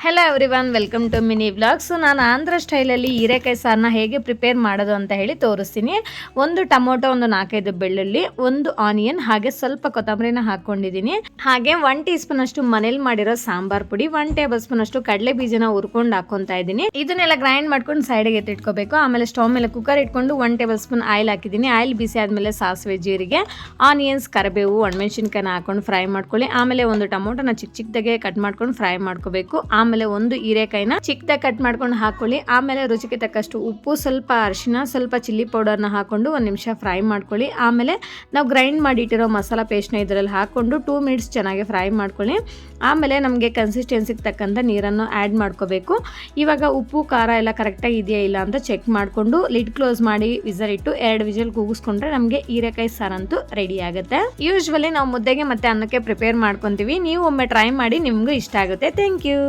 Hello everyone, welcome to mini vlog. So ನಾನು ಆಂಧ್ರ ಸ್ಟೈಲಲ್ಲಿ ಹೀರೆಕಾಯಿ ಸಾರನ್ನ ಹೇಗೆ ಪ್ರಿಪೇರ್ ಮಾಡೋದು ಅಂತ ಹೇಳಿ ತೋರಿಸ್ತೀನಿ. ಒಂದು ಟೊಮೊಟೊ, ಒಂದು 4-5 ಬೆಳ್ಳುಳ್ಳಿ, ಒಂದು ಆನಿಯನ್, ಹಾಗೆ ಸ್ವಲ್ಪ ಕೊತ್ತಂಬರಿನ ಹಾಕೊಂಡಿದ್ದೀನಿ. ಹಾಗೆ 1 ಟೀ ಸ್ಪೂನ್ ಅಷ್ಟು ಮನೇಲಿ ಮಾಡಿರೋ ಸಾಂಬಾರ್ ಪುಡಿ, 1 ಟೇಬಲ್ ಸ್ಪೂನ್ ಅಷ್ಟು ಕಡಲೆ ಬೀಜನ ಹುರ್ಕೊಂಡು ಹಾಕೊಂತಾ ಇದ್ದೀನಿ. ಇದನ್ನೆಲ್ಲ ಗ್ರೈಂಡ್ ಮಾಡ್ಕೊಂಡು ಸೈಡ್ಗೆ ಎತ್ತಿಟ್ಕೋಬೇಕು. ಆಮೇಲೆ ಸ್ಟವ್ ಮೇಲೆ ಕುಕ್ಕರ್ ಇಟ್ಕೊಂಡು 1 ಟೇಬಲ್ ಸ್ಪೂನ್ ಆಯಿಲ್ ಹಾಕಿದ್ದೀನಿ. ಆಯಿಲ್ ಬಿಸಿ ಆದಮೇಲೆ ಸಾಸಿವೆ, ಜೀರಿಗೆ, ಆನಿಯನ್ಸ್, ಕರಿಬೇವು, ಒಣಮೆಣಸಿನ್ಕಾಯಿನ ಹಾಕೊಂಡು ಫ್ರೈ ಮಾಡ್ಕೊಳ್ಳಿ. ಆಮೇಲೆ ಒಂದು ಟೊಮೊಟೊನ ಚಿಕ್ಕದಾಗೆ ಕಟ್ ಮಾಡ್ಕೊಂಡು ಫ್ರೈ ಮಾಡ್ಕೋಬೇಕು. ಆಮೇಲೆ ಒಂದು ಹೀರೆಕಾಯಿನ ಚಿಕ್ಕದಾಗಿ ಕಟ್ ಮಾಡ್ಕೊಂಡು ಹಾಕೊಳ್ಳಿ. ಆಮೇಲೆ ರುಚಿಗೆ ತಕ್ಕಷ್ಟು ಉಪ್ಪು, ಸ್ವಲ್ಪ ಅರಿಶಿನ, ಸ್ವಲ್ಪ ಚಿಲ್ಲಿ ಪೌಡರ್ನ ಹಾಕೊಂಡು 1 ನಿಮಿಷ ಫ್ರೈ ಮಾಡ್ಕೊಳ್ಳಿ. ಆಮೇಲೆ ನಾವು ಗ್ರೈಂಡ್ ಮಾಡಿ ಇಟ್ಟಿರೋ ಮಸಾಲ ಪೇಸ್ಟ್ನ ಇದರಲ್ಲಿ ಹಾಕೊಂಡು 2 ಮಿನಿಟ್ಸ್ ಚೆನ್ನಾಗಿ ಫ್ರೈ ಮಾಡ್ಕೊಳ್ಳಿ. ಆಮೇಲೆ ನಮಗೆ ಕನ್ಸಿಸ್ಟೆನ್ಸಿಗೆ ತಕ್ಕಂಥ ನೀರನ್ನು ಆ್ಯಡ್ ಮಾಡ್ಕೋಬೇಕು. ಇವಾಗ ಉಪ್ಪು ಖಾರ ಎಲ್ಲ ಕರೆಕ್ಟಾಗಿ ಇದೆಯಾ ಇಲ್ಲ ಅಂತ ಚೆಕ್ ಮಾಡಿಕೊಂಡು ಲಿಡ್ ಕ್ಲೋಸ್ ಮಾಡಿ ವಿಸಲ್ ಇಟ್ಟು 2 ವಿಸಲ್ ಕೂಗಿಸ್ಕೊಂಡ್ರೆ ನಮಗೆ ಹೀರೆಕಾಯಿ ಸಾರಂತೂ ರೆಡಿ ಆಗುತ್ತೆ. ಯೂಶ್ವಲಿ ನಾವು ಮುದ್ದೆಗೆ ಮತ್ತೆ ಅನ್ನಕ್ಕೆ ಪ್ರಿಪೇರ್ ಮಾಡ್ಕೊತೀವಿ. ನೀವು ಒಮ್ಮೆ ಟ್ರೈ ಮಾಡಿ, ನಿಮಗೂ ಇಷ್ಟ ಆಗುತ್ತೆ. Thank you.